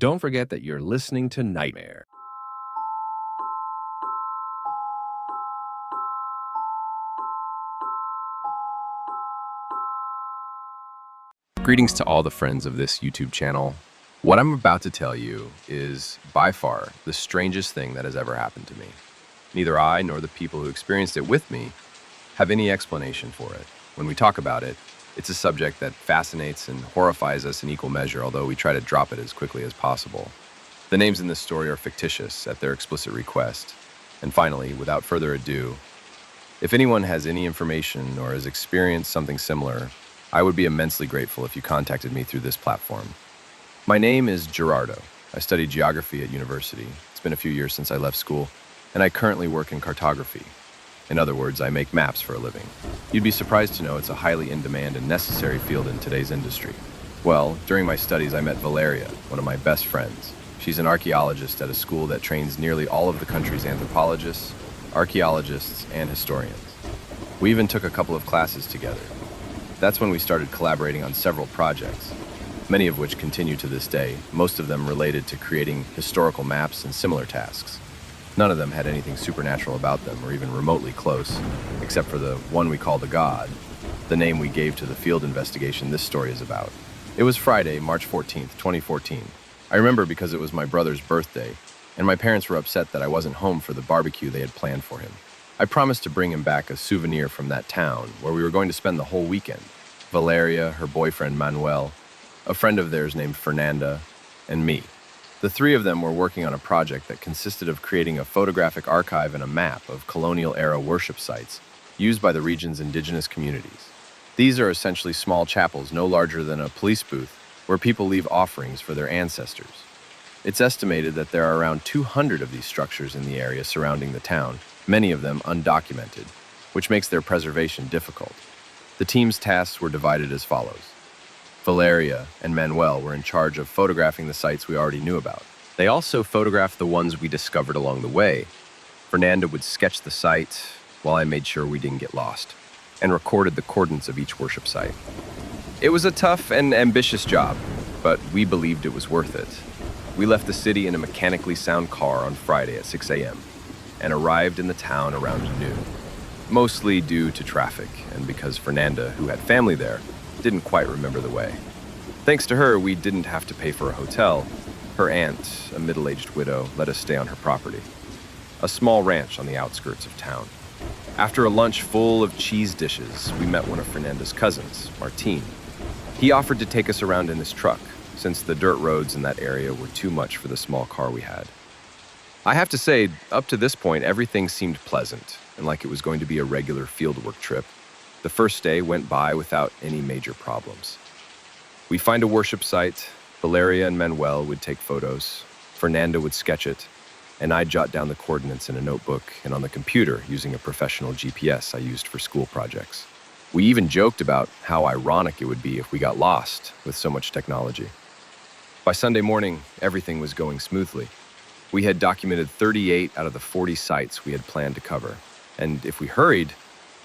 Don't forget that you're listening to Nightmare. Greetings to all the friends of this YouTube channel. What I'm about to tell you is by far the strangest thing that has ever happened to me. Neither I nor the people who experienced it with me have any explanation for it. When we talk about it, it's a subject that fascinates and horrifies us in equal measure, although we try to drop it as quickly as possible. The names in this story are fictitious at their explicit request. And finally, without further ado, if anyone has any information or has experienced something similar, I would be immensely grateful if you contacted me through this platform. My name is Gerardo. I studied geography at university. It's been a few years since I left school, and I currently work in cartography. In other words, I make maps for a living. You'd be surprised to know it's a highly in-demand and necessary field in today's industry. Well, during my studies, I met Valeria, one of my best friends. She's an archaeologist at a school that trains nearly all of the country's anthropologists, archaeologists, and historians. We even took a couple of classes together. That's when we started collaborating on several projects, many of which continue to this day, most of them related to creating historical maps and similar tasks. None of them had anything supernatural about them or even remotely close, except for the one we call the God, the name we gave to the field investigation this story is about. It was Friday, March 14th, 2014. I remember because it was my brother's birthday, and my parents were upset that I wasn't home for the barbecue they had planned for him. I promised to bring him back a souvenir from that town where we were going to spend the whole weekend. Valeria, her boyfriend Manuel, a friend of theirs named Fernanda, and me. The three of them were working on a project that consisted of creating a photographic archive and a map of colonial-era worship sites used by the region's indigenous communities. These are essentially small chapels no larger than a police booth where people leave offerings for their ancestors. It's estimated that there are around 200 of these structures in the area surrounding the town, many of them undocumented, which makes their preservation difficult. The team's tasks were divided as follows. Valeria and Manuel were in charge of photographing the sites we already knew about. They also photographed the ones we discovered along the way. Fernanda would sketch the site while I made sure we didn't get lost, and recorded the coordinates of each worship site. It was a tough and ambitious job, but we believed it was worth it. We left the city in a mechanically sound car on Friday at 6 a.m. and arrived in the town around noon, mostly due to traffic and because Fernanda, who had family there, didn't quite remember the way. Thanks to her, we didn't have to pay for a hotel. Her aunt, a middle-aged widow, let us stay on her property, a small ranch on the outskirts of town. After a lunch full of cheese dishes, we met one of Fernanda's cousins, Martin. He offered to take us around in his truck, since the dirt roads in that area were too much for the small car we had. I have to say, up to this point, everything seemed pleasant and like it was going to be a regular fieldwork trip. The first day went by without any major problems. We find a worship site, Valeria and Manuel would take photos, Fernanda would sketch it, and I'd jot down the coordinates in a notebook and on the computer using a professional GPS I used for school projects. We even joked about how ironic it would be if we got lost with so much technology. By Sunday morning, everything was going smoothly. We had documented 38 out of the 40 sites we had planned to cover, and if we hurried,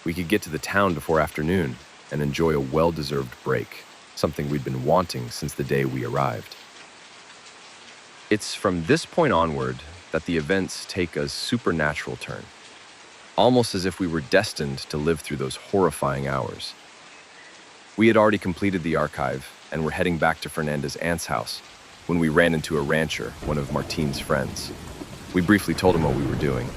we could get to the town before afternoon and enjoy a well-deserved break, something we'd been wanting since the day we arrived. It's from this point onward that the events take a supernatural turn, almost as if we were destined to live through those horrifying hours. We had already completed the archive and were heading back to Fernanda's aunt's house when we ran into a rancher, one of Martin's friends. We briefly told him what we were doing,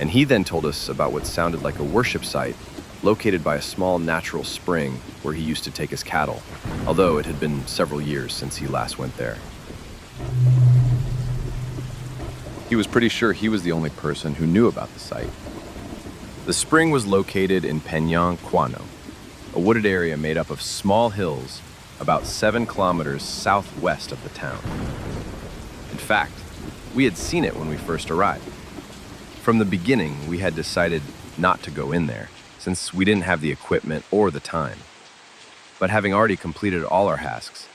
and he then told us about what sounded like a worship site located by a small natural spring where he used to take his cattle, although it had been several years since he last went there. He was pretty sure he was the only person who knew about the site. The spring was located in Peñón Cuano, a wooded area made up of small hills about 7 kilometers southwest of the town. In fact, we had seen it when we first arrived. From the beginning, we had decided not to go in there, since we didn't have the equipment or the time. But having already completed all our tasks,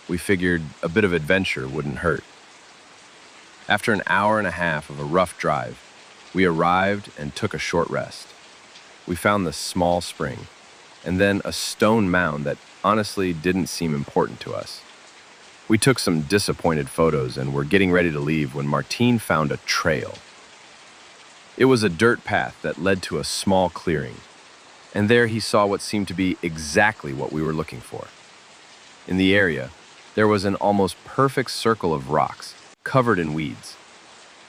we figured a bit of adventure wouldn't hurt. After an hour and a half of a rough drive, we arrived and took a short rest. We found the small spring, and then a stone mound that honestly didn't seem important to us. We took some disappointed photos and were getting ready to leave when Martine found a trail. It was a dirt path that led to a small clearing, and there he saw what seemed to be exactly what we were looking for. In the area, there was an almost perfect circle of rocks, covered in weeds.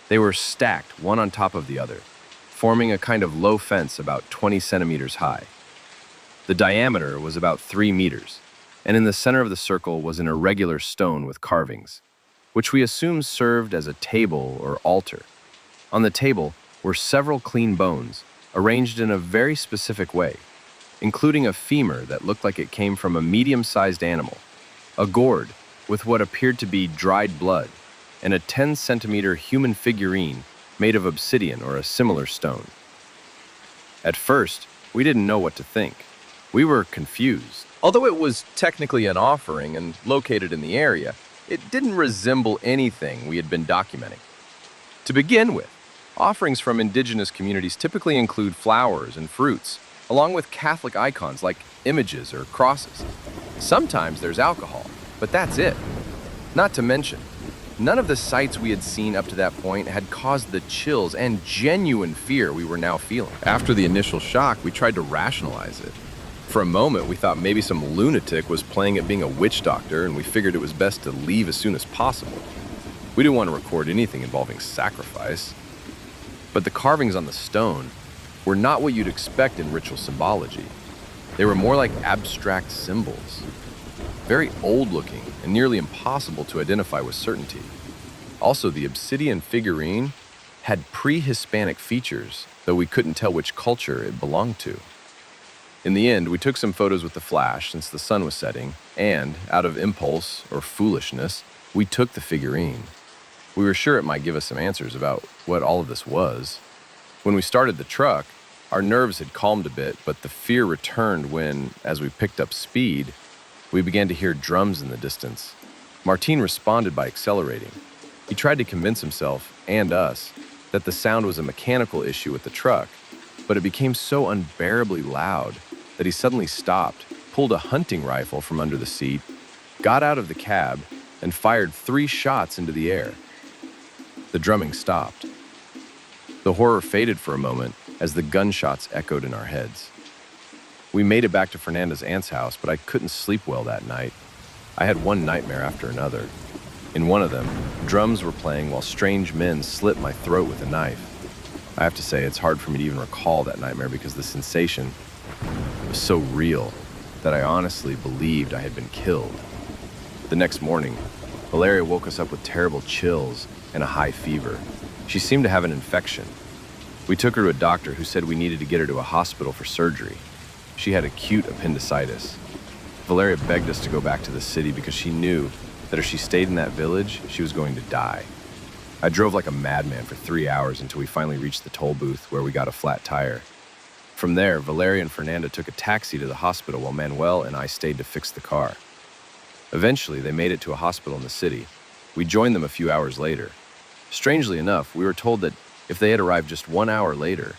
They were stacked one on top of the other, forming a kind of low fence about 20 centimeters high. The diameter was about 3 meters, and in the center of the circle was an irregular stone with carvings, which we assumed served as a table or altar. On the table were several clean bones, arranged in a very specific way, including a femur that looked like it came from a medium-sized animal, a gourd with what appeared to be dried blood, and a 10-centimeter human figurine made of obsidian or a similar stone. At first, we didn't know what to think. We were confused. Although it was technically an offering and located in the area, it didn't resemble anything we had been documenting. To begin with, offerings from indigenous communities typically include flowers and fruits, along with Catholic icons like images or crosses. Sometimes there's alcohol, but that's it. Not to mention, none of the sights we had seen up to that point had caused the chills and genuine fear we were now feeling. After the initial shock, we tried to rationalize it. For a moment, we thought maybe some lunatic was playing at being a witch doctor, and we figured it was best to leave as soon as possible. We didn't want to record anything involving sacrifice. But the carvings on the stone were not what you'd expect in ritual symbology. They were more like abstract symbols, very old-looking and nearly impossible to identify with certainty. Also, the obsidian figurine had pre-Hispanic features, though we couldn't tell which culture it belonged to. In the end, we took some photos with the flash since the sun was setting, and, out of impulse or foolishness, we took the figurine. We were sure it might give us some answers about what all of this was. When we started the truck, our nerves had calmed a bit, but the fear returned when, as we picked up speed, we began to hear drums in the distance. Martine responded by accelerating. He tried to convince himself, and us, that the sound was a mechanical issue with the truck, but it became so unbearably loud that he suddenly stopped, pulled a hunting rifle from under the seat, got out of the cab, and fired 3 shots into the air. The drumming stopped. The horror faded for a moment as the gunshots echoed in our heads. We made it back to Fernanda's aunt's house, but I couldn't sleep well that night. I had one nightmare after another. In one of them, drums were playing while strange men slit my throat with a knife. I have to say, it's hard for me to even recall that nightmare because the sensation was so real that I honestly believed I had been killed. The next morning, Valeria woke us up with terrible chills and a high fever. She seemed to have an infection. We took her to a doctor who said we needed to get her to a hospital for surgery. She had acute appendicitis. Valeria begged us to go back to the city because she knew that if she stayed in that village, she was going to die. I drove like a madman for 3 hours until we finally reached the toll booth where we got a flat tire. From there, Valeria and Fernanda took a taxi to the hospital while Manuel and I stayed to fix the car. Eventually, they made it to a hospital in the city. We joined them a few hours later. Strangely enough, we were told that if they had arrived just 1 hour later,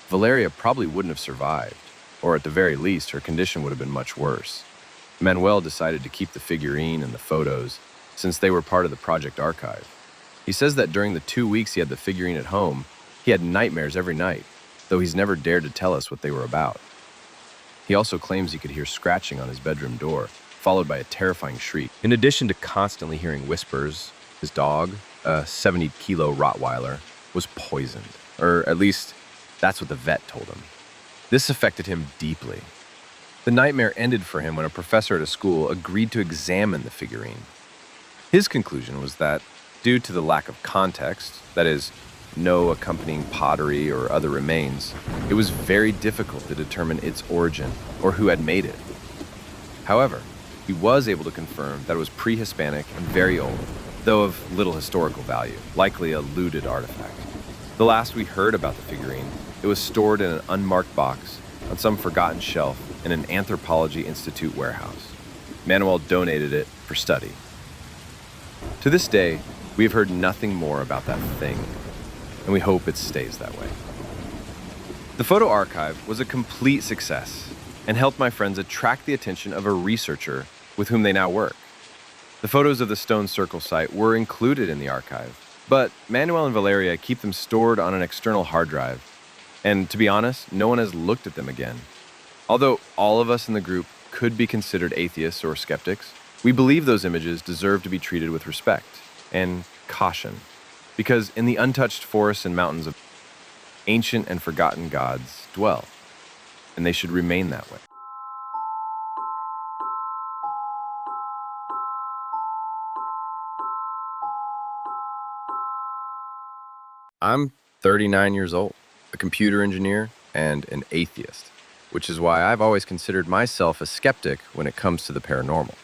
Valeria probably wouldn't have survived, or at the very least, her condition would have been much worse. Manuel decided to keep the figurine and the photos, since they were part of the project archive. He says that during the 2 weeks he had the figurine at home, he had nightmares every night, though he's never dared to tell us what they were about. He also claims he could hear scratching on his bedroom door, followed by a terrifying shriek. In addition to constantly hearing whispers, his dog, a 70-kilo Rottweiler, was poisoned, or at least that's what the vet told him. This affected him deeply. The nightmare ended for him when a professor at a school agreed to examine the figurine. His conclusion was that, due to the lack of context, that is, no accompanying pottery or other remains, it was very difficult to determine its origin or who had made it. However, he was able to confirm that it was pre-Hispanic and very old, though of little historical value, likely a looted artifact. The last we heard about the figurine, it was stored in an unmarked box on some forgotten shelf in an Anthropology Institute warehouse. Manuel donated it for study. To this day, we have heard nothing more about that thing, and we hope it stays that way. The photo archive was a complete success and helped my friends attract the attention of a researcher with whom they now work. The photos of the stone circle site were included in the archive, but Manuel and Valeria keep them stored on an external hard drive. And to be honest, no one has looked at them again. Although all of us in the group could be considered atheists or skeptics, we believe those images deserve to be treated with respect and caution, because in the untouched forests and mountains of ancient and forgotten gods dwell, and they should remain that way. I'm 39 years old, a computer engineer, and an atheist, which is why I've always considered myself a skeptic when it comes to the paranormal.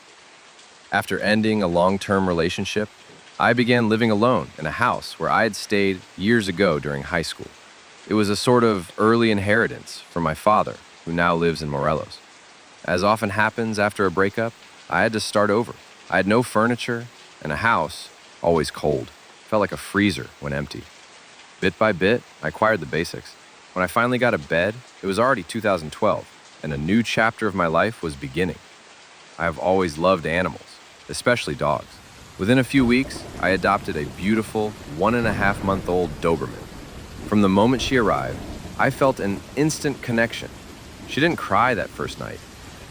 After ending a long-term relationship, I began living alone in a house where I had stayed years ago during high school. It was a sort of early inheritance from my father, who now lives in Morelos. As often happens after a breakup, I had to start over. I had no furniture, and a house, always cold, felt like a freezer when empty. Bit by bit, I acquired the basics. When I finally got a bed, it was already 2012, and a new chapter of my life was beginning. I have always loved animals, especially dogs. Within a few weeks, I adopted a beautiful 1.5-month-old Doberman. From the moment she arrived, I felt an instant connection. She didn't cry that first night.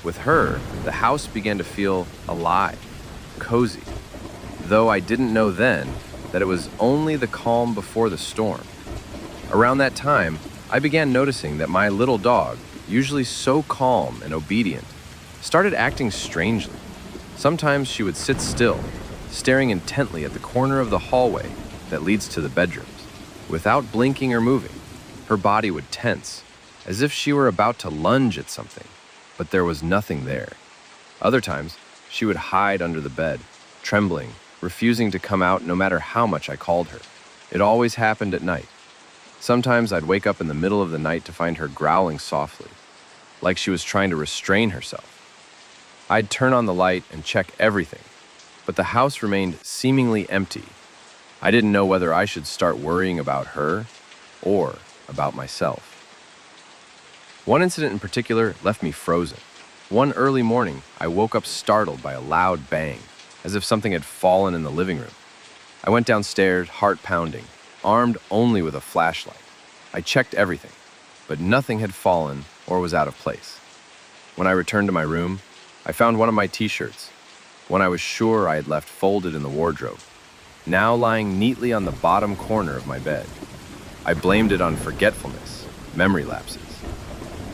With her, the house began to feel alive, cozy, though I didn't know then that it was only the calm before the storm. Around that time, I began noticing that my little dog, usually so calm and obedient, started acting strangely. Sometimes she would sit still, staring intently at the corner of the hallway that leads to the bedrooms. Without blinking or moving, her body would tense, as if she were about to lunge at something, but there was nothing there. Other times, she would hide under the bed, trembling, refusing to come out no matter how much I called her. It always happened at night. Sometimes I'd wake up in the middle of the night to find her growling softly, like she was trying to restrain herself. I'd turn on the light and check everything, but the house remained seemingly empty. I didn't know whether I should start worrying about her or about myself. One incident in particular left me frozen. One early morning, I woke up startled by a loud bang, as if something had fallen in the living room. I went downstairs, heart pounding, armed only with a flashlight. I checked everything, but nothing had fallen or was out of place. When I returned to my room, I found one of my t-shirts, one I was sure I had left folded in the wardrobe, now lying neatly on the bottom corner of my bed. I blamed it on forgetfulness, memory lapses.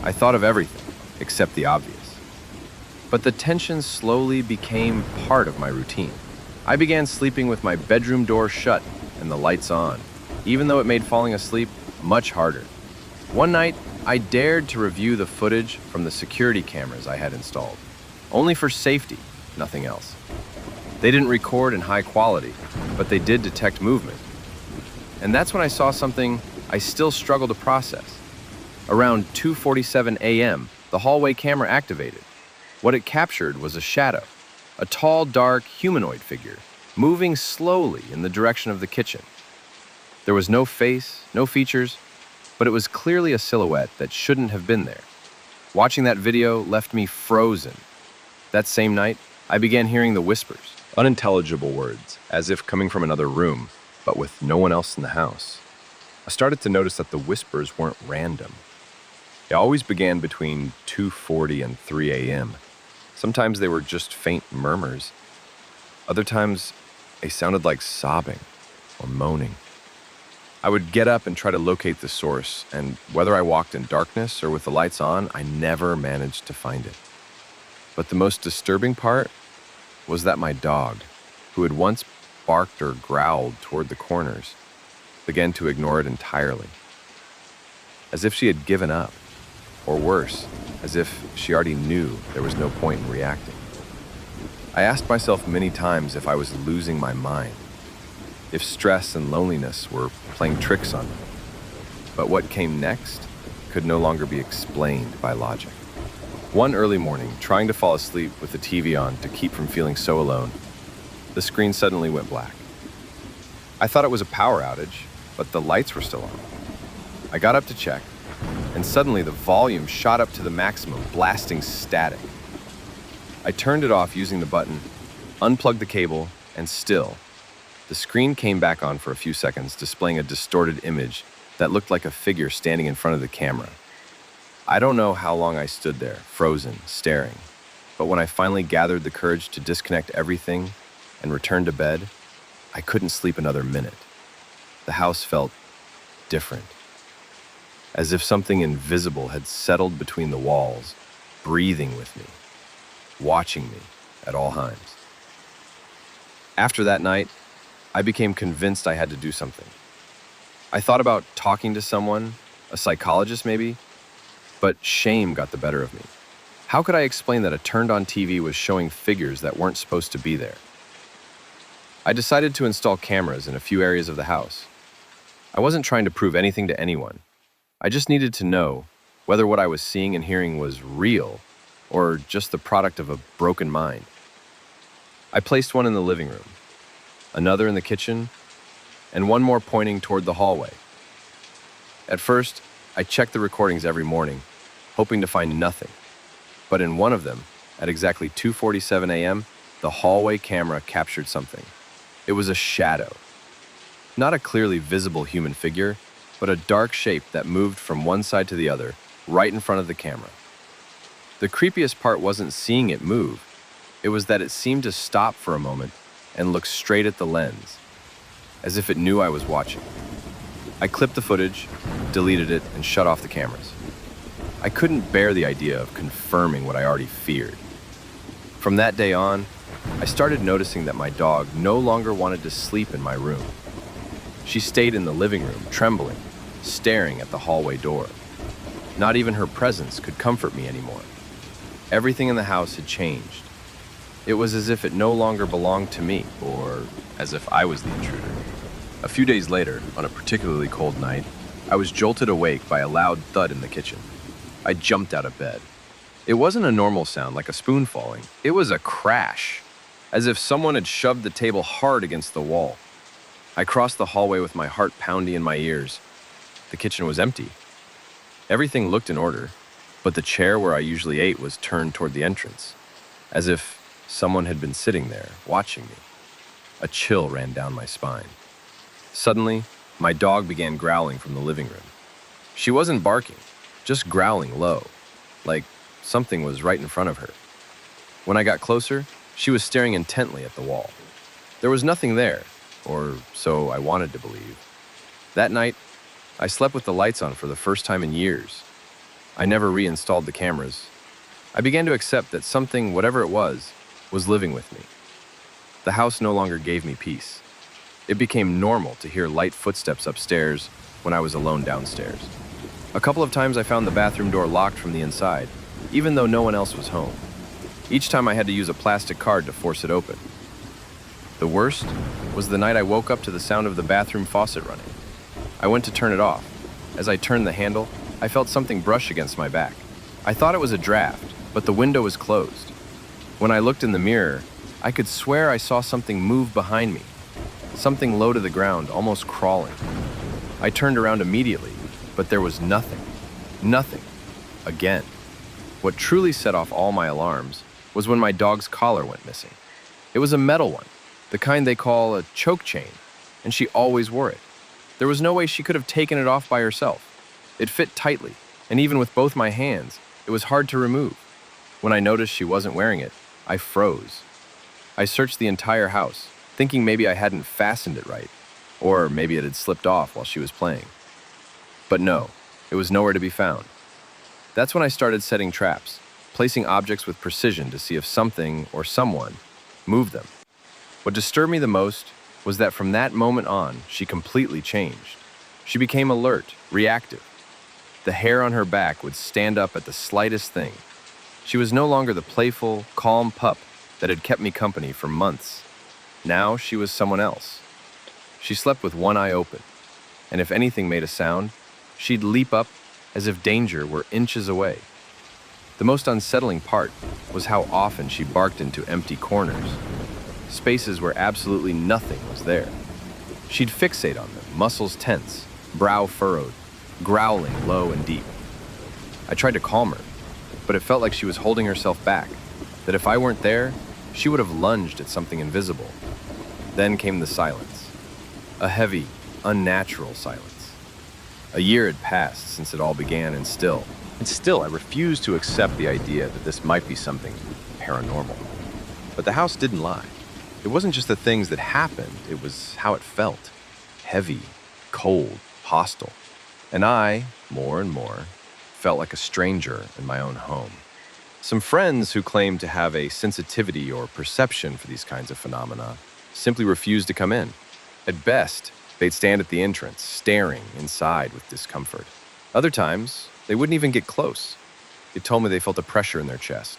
I thought of everything except the obvious. But the tension slowly became part of my routine. I began sleeping with my bedroom door shut and the lights on, even though it made falling asleep much harder. One night, I dared to review the footage from the security cameras I had installed, only for safety, nothing else. They didn't record in high quality, but they did detect movement. And that's when I saw something I still struggle to process. Around 2:47 a.m., the hallway camera activated. What it captured was a shadow, a tall, dark, humanoid figure, moving slowly in the direction of the kitchen. There was no face, no features, but it was clearly a silhouette that shouldn't have been there. Watching that video left me frozen. That same night, I began hearing the whispers, unintelligible words, as if coming from another room, but with no one else in the house. I started to notice that the whispers weren't random. They always began between 2:40 and 3 a.m. Sometimes they were just faint murmurs. Other times, they sounded like sobbing or moaning. I would get up and try to locate the source, and whether I walked in darkness or with the lights on, I never managed to find it. But the most disturbing part was that my dog, who had once barked or growled toward the corners, began to ignore it entirely, as if she had given up, or worse, as if she already knew there was no point in reacting. I asked myself many times if I was losing my mind, if stress and loneliness were playing tricks on me. But what came next could no longer be explained by logic. One early morning, trying to fall asleep with the TV on to keep from feeling so alone, the screen suddenly went black. I thought it was a power outage, but the lights were still on. I got up to check, and suddenly the volume shot up to the maximum, blasting static. I turned it off using the button unplugged the cable, and still, the screen came back on for a few seconds, displaying a distorted image that looked like a figure standing in front of the camera. I don't know how long I stood there, frozen, staring, but when I finally gathered the courage to disconnect everything and return to bed, I couldn't sleep another minute. The house felt different, as if something invisible had settled between the walls, breathing with me, watching me at all times. After that night, I became convinced I had to do something. I thought about talking to someone, a psychologist maybe, but shame got the better of me. How could I explain that a turned-on TV was showing figures that weren't supposed to be there? I decided to install cameras in a few areas of the house. I wasn't trying to prove anything to anyone. I just needed to know whether what I was seeing and hearing was real or just the product of a broken mind. I placed one in the living room, another in the kitchen, and one more pointing toward the hallway. At first, I checked the recordings every morning, hoping to find nothing. But in one of them, at exactly 2:47 a.m., the hallway camera captured something. It was a shadow. Not a clearly visible human figure, but a dark shape that moved from one side to the other, right in front of the camera. The creepiest part wasn't seeing it move. It was that it seemed to stop for a moment and look straight at the lens, as if it knew I was watching. I clipped the footage, deleted it, and shut off the cameras. I couldn't bear the idea of confirming what I already feared. From that day on, I started noticing that my dog no longer wanted to sleep in my room. She stayed in the living room, trembling, staring at the hallway door. Not even her presence could comfort me anymore. Everything in the house had changed. It was as if it no longer belonged to me, or as if I was the intruder. A few days later, on a particularly cold night, I was jolted awake by a loud thud in the kitchen. I jumped out of bed. It wasn't a normal sound like a spoon falling. It was a crash, as if someone had shoved the table hard against the wall. I crossed the hallway with my heart pounding in my ears. The kitchen was empty. Everything looked in order, but the chair where I usually ate was turned toward the entrance, as if someone had been sitting there, watching me. A chill ran down my spine. Suddenly, my dog began growling from the living room. She wasn't barking, just growling low, like something was right in front of her. When I got closer, she was staring intently at the wall. There was nothing there, or so I wanted to believe. That night, I slept with the lights on for the first time in years. I never reinstalled the cameras. I began to accept that something, whatever it was living with me. The house no longer gave me peace. It became normal to hear light footsteps upstairs when I was alone downstairs. A couple of times I found the bathroom door locked from the inside, even though no one else was home. Each time I had to use a plastic card to force it open. The worst was the night I woke up to the sound of the bathroom faucet running. I went to turn it off. As I turned the handle, I felt something brush against my back. I thought it was a draft, but the window was closed. When I looked in the mirror, I could swear I saw something move behind me. Something low to the ground, almost crawling. I turned around immediately, but there was nothing. Nothing. Again. What truly set off all my alarms was when my dog's collar went missing. It was a metal one, the kind they call a choke chain, and she always wore it. There was no way she could have taken it off by herself. It fit tightly, and even with both my hands, it was hard to remove. When I noticed she wasn't wearing it, I froze. I searched the entire house, thinking maybe I hadn't fastened it right, or maybe it had slipped off while she was playing. But no, it was nowhere to be found. That's when I started setting traps, placing objects with precision to see if something or someone moved them. What disturbed me the most was that from that moment on, she completely changed. She became alert, reactive. The hair on her back would stand up at the slightest thing. She was no longer the playful, calm pup that had kept me company for months. Now she was someone else. She slept with one eye open, and if anything made a sound, she'd leap up as if danger were inches away. The most unsettling part was how often she barked into empty corners, spaces where absolutely nothing was there. She'd fixate on them, muscles tense, brow furrowed, growling low and deep. I tried to calm her, but it felt like she was holding herself back, that if I weren't there, she would have lunged at something invisible. Then came the silence. A heavy, unnatural silence. A year had passed since it all began, and still I refused to accept the idea that this might be something paranormal. But the house didn't lie. It wasn't just the things that happened, it was how it felt. Heavy, cold, hostile. And I, more and more, felt like a stranger in my own home. Some friends who claimed to have a sensitivity or perception for these kinds of phenomena simply refused to come in. At best, they'd stand at the entrance, staring inside with discomfort. Other times, they wouldn't even get close. They told me they felt a pressure in their chest,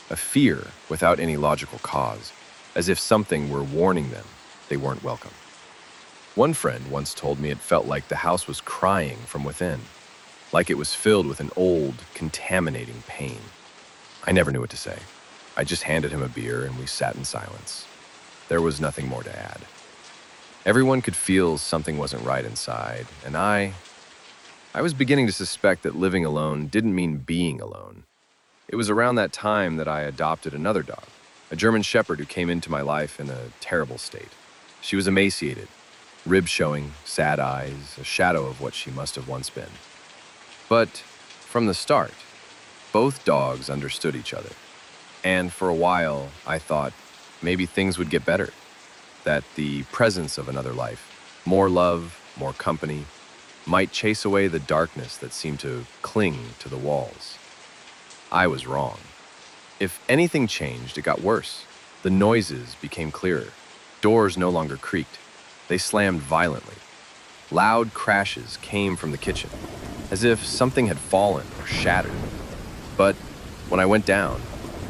a fear without any logical cause, as if something were warning them they weren't welcome. One friend once told me it felt like the house was crying from within, like it was filled with an old, contaminating pain. I never knew what to say. I just handed him a beer and we sat in silence. There was nothing more to add. Everyone could feel something wasn't right inside, and I was beginning to suspect that living alone didn't mean being alone. It was around that time that I adopted another dog, a German Shepherd who came into my life in a terrible state. She was emaciated, ribs showing, sad eyes, a shadow of what she must have once been. But from the start, both dogs understood each other. And for a while, I thought maybe things would get better, that the presence of another life, more love, more company, might chase away the darkness that seemed to cling to the walls. I was wrong. If anything changed, it got worse. The noises became clearer. Doors no longer creaked. They slammed violently. Loud crashes came from the kitchen, as if something had fallen or shattered. But when I went down,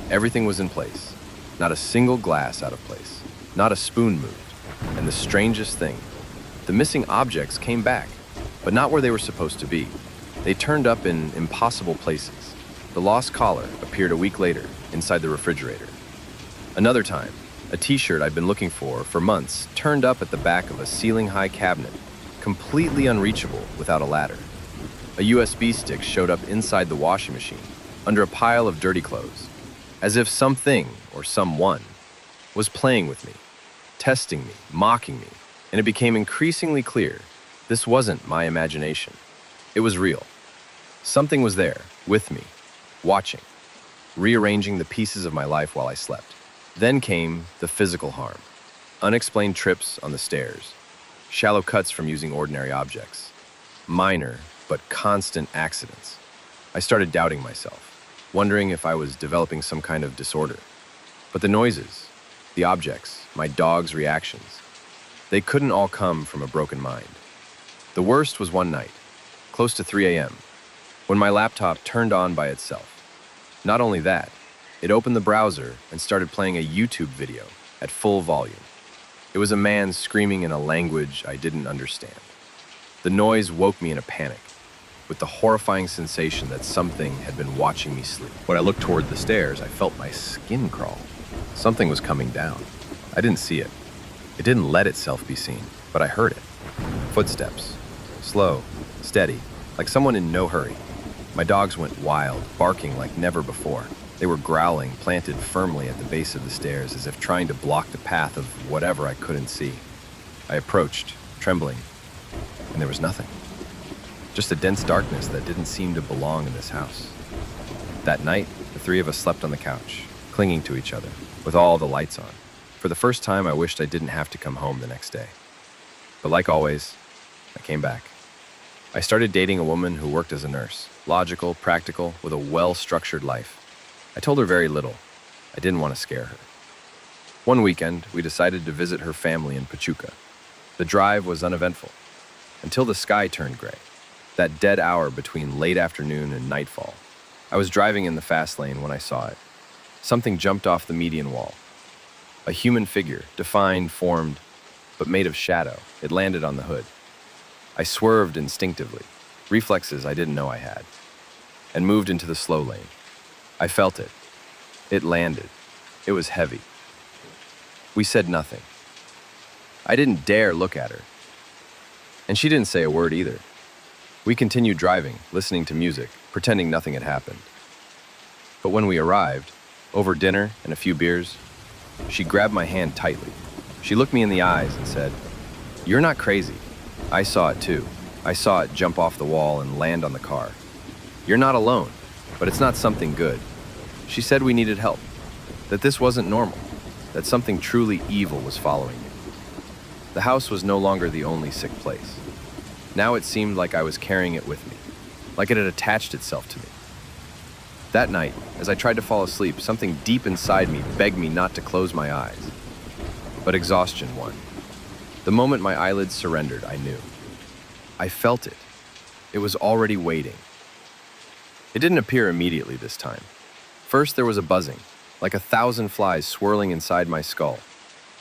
everything was in place. Not a single glass out of place. Not a spoon moved. And the strangest thing, the missing objects came back, but not where they were supposed to be. They turned up in impossible places. The lost collar appeared a week later inside the refrigerator. Another time, a t-shirt I'd been looking for months turned up at the back of a ceiling-high cabinet, completely unreachable without a ladder. A USB stick showed up inside the washing machine, under a pile of dirty clothes, as if something or someone was playing with me, testing me, mocking me, and it became increasingly clear this wasn't my imagination. It was real. Something was there, with me, watching, rearranging the pieces of my life while I slept. Then came the physical harm. Unexplained trips on the stairs, shallow cuts from using ordinary objects, minor but constant accidents. I started doubting myself, wondering if I was developing some kind of disorder. But the noises, the objects, my dog's reactions, they couldn't all come from a broken mind. The worst was one night, close to 3 a.m., when my laptop turned on by itself. Not only that, it opened the browser and started playing a YouTube video at full volume. It was a man screaming in a language I didn't understand. The noise woke me in a panic, with the horrifying sensation that something had been watching me sleep. When I looked toward the stairs, I felt my skin crawl. Something was coming down. I didn't see it. It didn't let itself be seen, but I heard it. Footsteps. Slow, steady, like someone in no hurry. My dogs went wild, barking like never before. They were growling, planted firmly at the base of the stairs, as if trying to block the path of whatever I couldn't see. I approached, trembling, and there was nothing. Just a dense darkness that didn't seem to belong in this house. That night, the three of us slept on the couch, clinging to each other, with all the lights on. For the first time, I wished I didn't have to come home the next day. But like always, I came back. I started dating a woman who worked as a nurse, logical, practical, with a well-structured life. I told her very little. I didn't want to scare her. One weekend, we decided to visit her family in Pachuca. The drive was uneventful, until the sky turned gray, that dead hour between late afternoon and nightfall. I was driving in the fast lane when I saw it. Something jumped off the median wall. A human figure, defined, formed, but made of shadow. It landed on the hood. I swerved instinctively, reflexes I didn't know I had, and moved into the slow lane. I felt it. It landed. It was heavy. We said nothing. I didn't dare look at her. And she didn't say a word either. We continued driving, listening to music, pretending nothing had happened. But when we arrived, over dinner and a few beers, She grabbed my hand tightly. She looked me in the eyes and said, "You're not crazy. I saw it too. I saw it jump off the wall and land on the car. You're not alone, but it's not something good." She said we needed help, that this wasn't normal, that something truly evil was following me. The house was no longer the only sick place. Now it seemed like I was carrying it with me, like it had attached itself to me. That night, as I tried to fall asleep, something deep inside me begged me not to close my eyes. But exhaustion won. The moment my eyelids surrendered, I knew. I felt it. It was already waiting. It didn't appear immediately this time. First, there was a buzzing, like 1,000 flies swirling inside my skull.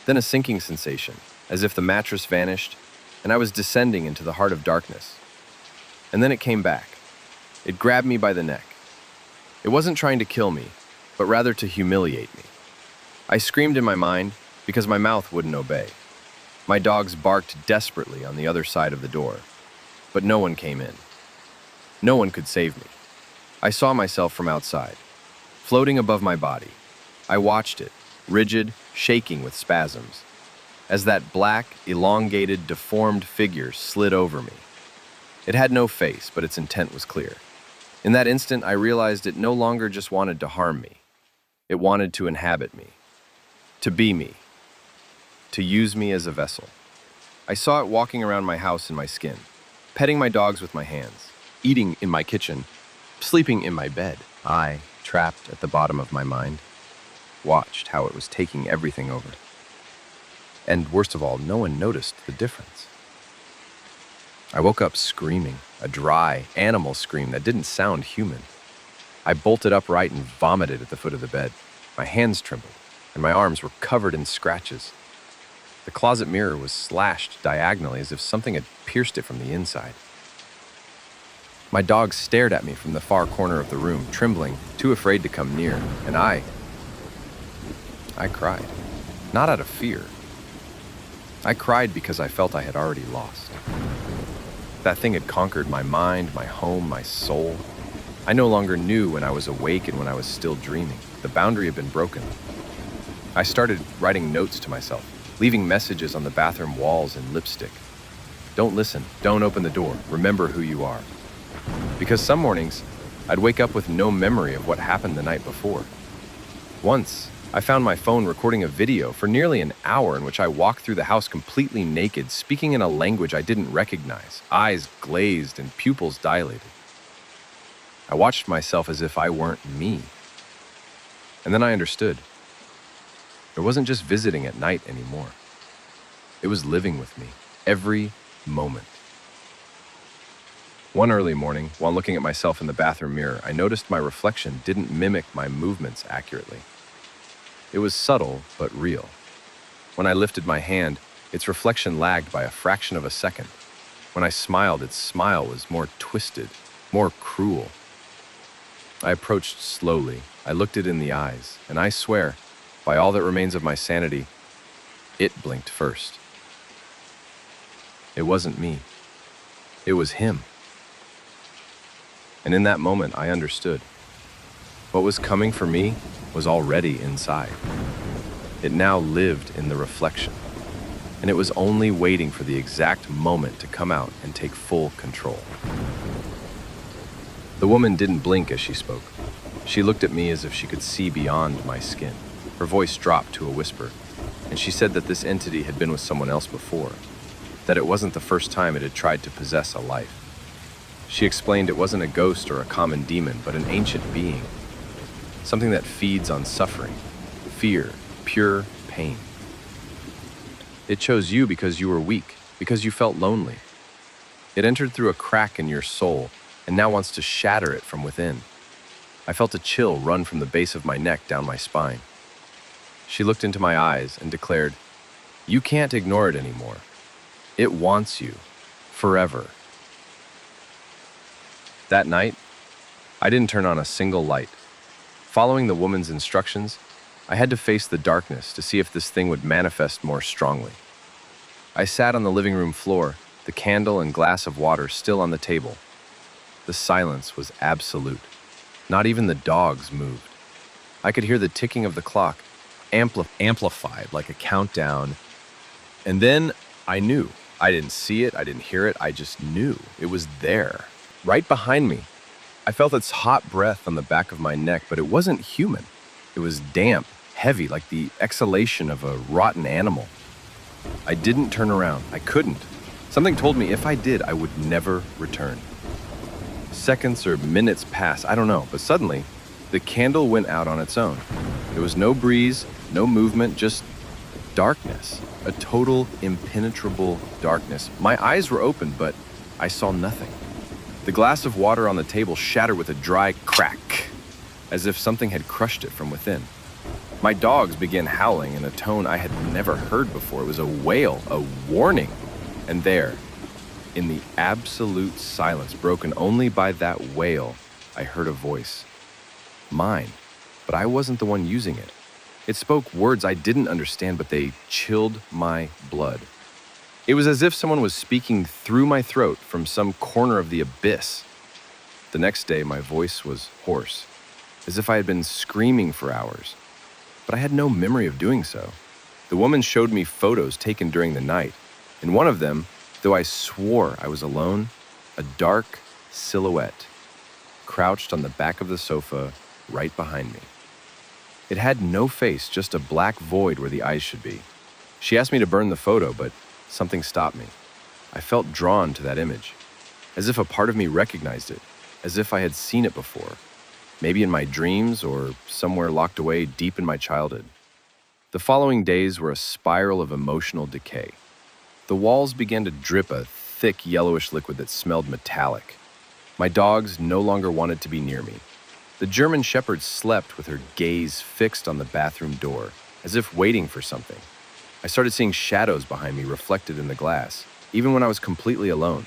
Then a sinking sensation, as if the mattress vanished, and I was descending into the heart of darkness. And then it came back. It grabbed me by the neck. It wasn't trying to kill me, but rather to humiliate me. I screamed in my mind because my mouth wouldn't obey. My dogs barked desperately on the other side of the door, but no one came in. No one could save me. I saw myself from outside, floating above my body. I watched it, rigid, shaking with spasms, as that black, elongated, deformed figure slid over me. It had no face, but its intent was clear. In that instant, I realized it no longer just wanted to harm me. It wanted to inhabit me, to be me, to use me as a vessel. I saw it walking around my house in my skin, petting my dogs with my hands, eating in my kitchen, sleeping in my bed. I, trapped at the bottom of my mind, watched how it was taking everything over. And worst of all, no one noticed the difference. I woke up screaming, a dry, animal scream that didn't sound human. I bolted upright and vomited at the foot of the bed. My hands trembled, and my arms were covered in scratches. The closet mirror was slashed diagonally as if something had pierced it from the inside. My dogs stared at me from the far corner of the room, trembling, too afraid to come near, and I cried, not out of fear. I cried because I felt I had already lost. That thing had conquered my mind, my home, my soul. I no longer knew when I was awake and when I was still dreaming. The boundary had been broken. I started writing notes to myself, leaving messages on the bathroom walls in lipstick. Don't listen, don't open the door, remember who you are. Because some mornings, I'd wake up with no memory of what happened the night before. Once, I found my phone recording a video for nearly an hour in which I walked through the house completely naked, speaking in a language I didn't recognize, eyes glazed and pupils dilated. I watched myself as if I weren't me. And then I understood. It wasn't just visiting at night anymore. It was living with me, every moment. One early morning, while looking at myself in the bathroom mirror, I noticed my reflection didn't mimic my movements accurately. It was subtle, but real. When I lifted my hand, its reflection lagged by a fraction of a second. When I smiled, its smile was more twisted, more cruel. I approached slowly. I looked it in the eyes, and I swear, by all that remains of my sanity, it blinked first. It wasn't me. It was him. And in that moment, I understood. What was coming for me was already inside. It now lived in the reflection, and it was only waiting for the exact moment to come out and take full control. The woman didn't blink as she spoke. She looked at me as if she could see beyond my skin. Her voice dropped to a whisper, and she said that this entity had been with someone else before, that it wasn't the first time it had tried to possess a life. She explained it wasn't a ghost or a common demon, but an ancient being, something that feeds on suffering, fear, pure pain. It chose you because you were weak, because you felt lonely. It entered through a crack in your soul and now wants to shatter it from within. I felt a chill run from the base of my neck down my spine. She looked into my eyes and declared, "You can't ignore it anymore. It wants you, forever." That night, I didn't turn on a single light. Following the woman's instructions, I had to face the darkness to see if this thing would manifest more strongly. I sat on the living room floor, the candle and glass of water still on the table. The silence was absolute. Not even the dogs moved. I could hear the ticking of the clock, amplified like a countdown. And then I knew. I didn't see it, I didn't hear it, I just knew. It was there, right behind me. I felt its hot breath on the back of my neck, but it wasn't human. It was damp, heavy, like the exhalation of a rotten animal. I didn't turn around. I couldn't. Something told me if I did, I would never return. Seconds or minutes passed, I don't know, but suddenly, the candle went out on its own. There was no breeze, no movement, just darkness. A total, impenetrable darkness. My eyes were open, but I saw nothing. The glass of water on the table shattered with a dry crack, as if something had crushed it from within. My dogs began howling in a tone I had never heard before. It was a wail, a warning. And there, in the absolute silence, broken only by that wail, I heard a voice. Mine, but I wasn't the one using it. It spoke words I didn't understand, but they chilled my blood. It was as if someone was speaking through my throat from some corner of the abyss. The next day, my voice was hoarse, as if I had been screaming for hours. But I had no memory of doing so. The woman showed me photos taken during the night. In one of them, though I swore I was alone, a dark silhouette crouched on the back of the sofa right behind me. It had no face, just a black void where the eyes should be. She asked me to burn the photo, but something stopped me. I felt drawn to that image, as if a part of me recognized it, as if I had seen it before, maybe in my dreams or somewhere locked away deep in my childhood. The following days were a spiral of emotional decay. The walls began to drip a thick yellowish liquid that smelled metallic. My dogs no longer wanted to be near me. The German Shepherd slept with her gaze fixed on the bathroom door, as if waiting for something. I started seeing shadows behind me reflected in the glass, even when I was completely alone.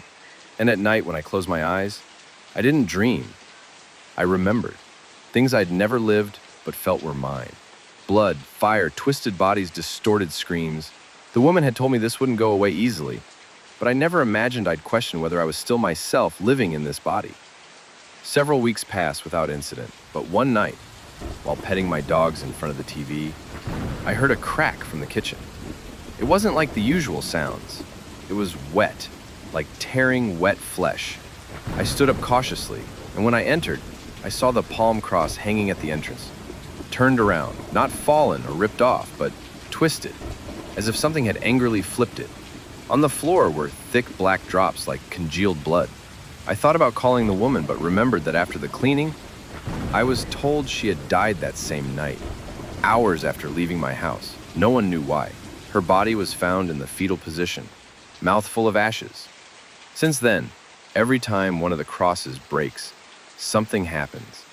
And at night, when I closed my eyes, I didn't dream. I remembered. Things I'd never lived, but felt were mine. Blood, fire, twisted bodies, distorted screams. The woman had told me this wouldn't go away easily, but I never imagined I'd question whether I was still myself living in this body. Several weeks passed without incident, but one night, while petting my dogs in front of the TV, I heard a crack from the kitchen. It wasn't like the usual sounds. It was wet, like tearing wet flesh. I stood up cautiously, and when I entered, I saw the palm cross hanging at the entrance. Turned around, not fallen or ripped off, but twisted, as if something had angrily flipped it. On the floor were thick black drops like congealed blood. I thought about calling the woman, but remembered that after the cleaning, I was told she had died that same night, hours after leaving my house. No one knew why. Her body was found in the fetal position, mouth full of ashes. Since then, every time one of the crosses breaks, something happens.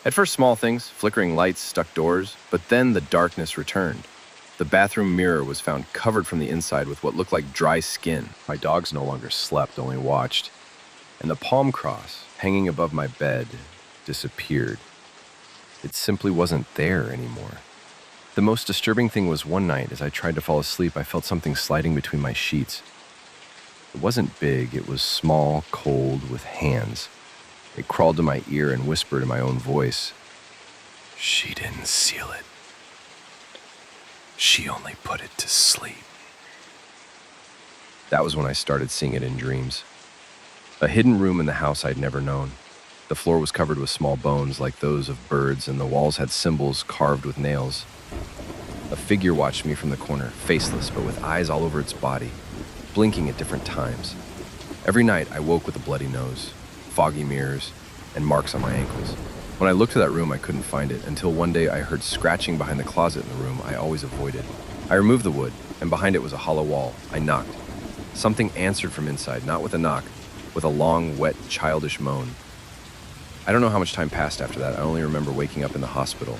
At first, small things, flickering lights, stuck doors, but then the darkness returned. The bathroom mirror was found covered from the inside with what looked like dry skin. My dogs no longer slept, only watched. And the palm cross, hanging above my bed, disappeared. It simply wasn't there anymore. The most disturbing thing was one night, as I tried to fall asleep, I felt something sliding between my sheets. It wasn't big, it was small, cold, with hands. It crawled to my ear and whispered in my own voice, "She didn't seal it. She only put it to sleep." That was when I started seeing it in dreams. A hidden room in the house I'd never known. The floor was covered with small bones like those of birds, and the walls had symbols carved with nails. A figure watched me from the corner, faceless but with eyes all over its body, blinking at different times. Every night I woke with a bloody nose, foggy mirrors, and marks on my ankles. When I looked to that room, I couldn't find it, until one day I heard scratching behind the closet in the room I always avoided. I removed the wood, and behind it was a hollow wall. I knocked. Something answered from inside, not with a knock, with a long, wet, childish moan. I don't know how much time passed after that. I only remember waking up in the hospital,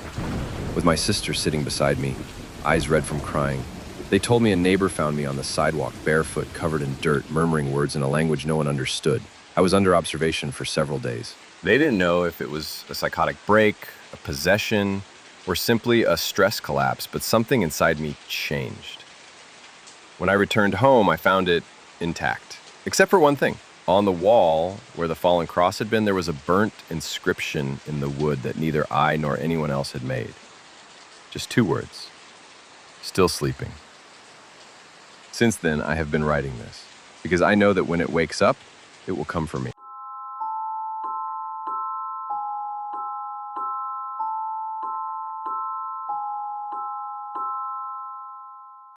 with my sister sitting beside me, eyes red from crying. They told me a neighbor found me on the sidewalk, barefoot, covered in dirt, murmuring words in a language no one understood. I was under observation for several days. They didn't know if it was a psychotic break, a possession, or simply a stress collapse, but something inside me changed. When I returned home, I found it intact, except for one thing. On the wall, where the fallen cross had been, there was a burnt inscription in the wood that neither I nor anyone else had made. Just two words: still sleeping. Since then, I have been writing this, because I know that when it wakes up, it will come for me.